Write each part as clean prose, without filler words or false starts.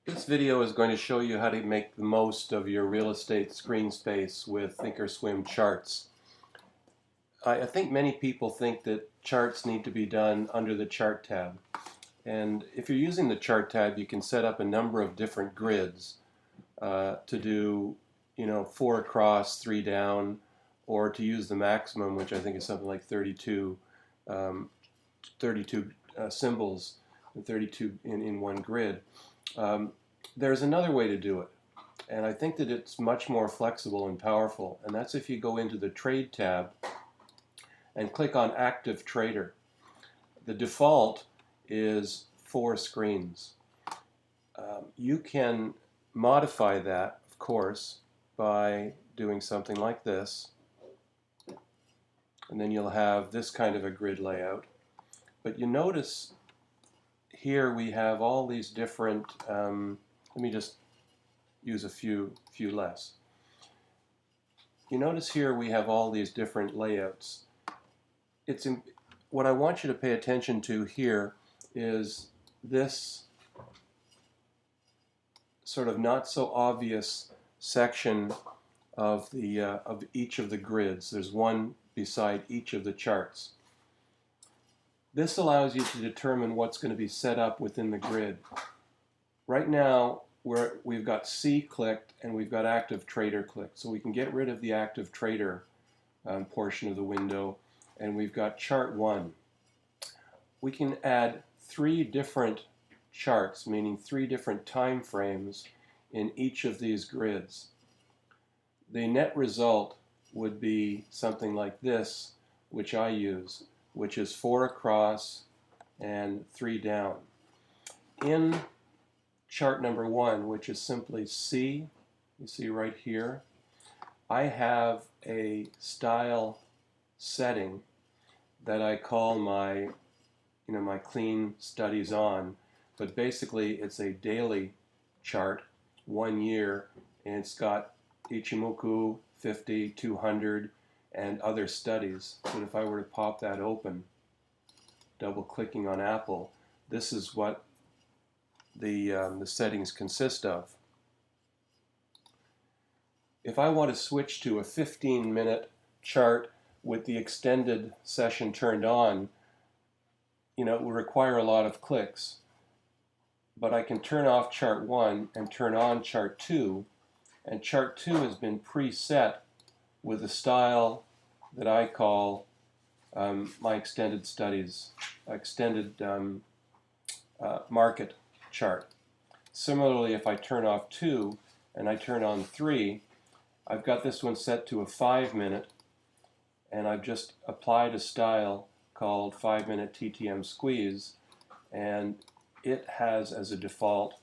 This video is going to show you how to make the most of your real estate screen space with thinkorswim charts. I think many people think that charts need to be done under the Chart tab. And if you're using the Chart tab, you can set up a number of different grids to do, 4 across, 3 down, or to use the maximum, which I think is something like 32, 32 symbols, and 32 in one grid. There's another way to do it, and I think that it's much more flexible and powerful, and that's if you go into the Trade tab and click on Active Trader. The default is 4 screens. You can modify that, of course, by doing something like this, and then you'll have this kind of a grid layout. But you notice here we have all these different, let me just use a few less. You notice here we have all these different layouts. What I want you to pay attention to here is this sort of not so obvious section of each of the grids. There's one beside each of the charts. This allows you to determine what's going to be set up within the grid. Right now, we've got C clicked and we've got Active Trader clicked. So we can get rid of the Active Trader portion of the window, and we've got Chart 1. We can add 3 different charts, meaning 3 different time frames in each of these grids. The net result would be something like this, which I use, which is 4 across and 3 down. In chart number 1, which is simply C, you see right here, I have a style setting that I call my clean studies on, but basically it's a daily chart, 1 year, and it's got Ichimoku, 50, 200, and other studies. But if I were to pop that open, double clicking on Apple, this is what the settings consist of. If I want to switch to a 15-minute chart with the extended session turned on, it will require a lot of clicks. But I can turn off chart 1 and turn on chart 2, and chart 2 has been preset with a style that I call my extended studies, extended market chart. Similarly, if I turn off 2 and I turn on 3, I've got this one set to a 5-minute, and I've just applied a style called 5-minute TTM squeeze, and it has as a default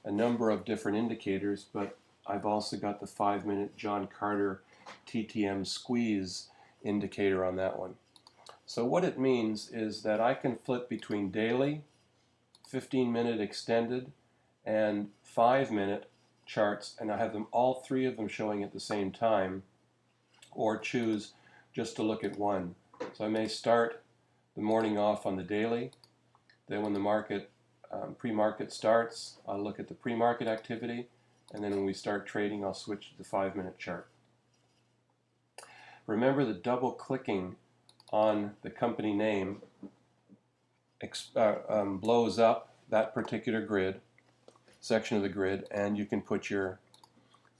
a number of different indicators, but I've also got the 5-minute John Carter TTM squeeze indicator on that one. So what it means is that I can flip between daily, 15-minute extended, and 5-minute charts, and I have them all 3 of them showing at the same time, or choose just to look at one. So I may start the morning off on the daily, then when the market pre-market starts, I'll look at the pre-market activity, and then when we start trading, I'll switch to the 5-minute chart. Remember that double clicking on the company name blows up that particular grid, section of the grid, and you can put your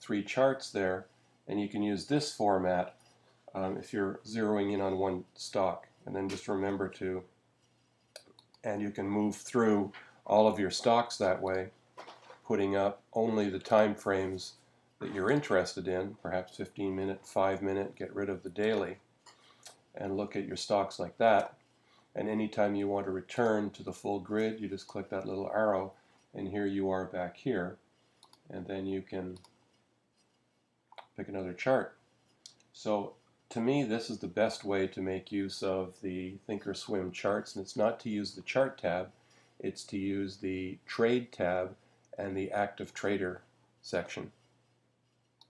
3 charts there, and you can use this format if you're zeroing in on one stock. And then just remember to, and you can move through all of your stocks that way, putting up only the time frames that you're interested in, perhaps 15-minute, 5-minute, get rid of the daily, and look at your stocks like that. And anytime you want to return to the full grid, you just click that little arrow, and here you are back here, and then you can pick another chart. So to me, this is the best way to make use of the thinkorswim charts, and it's not to use the Chart tab, it's to use the Trade tab and the Active Trader section.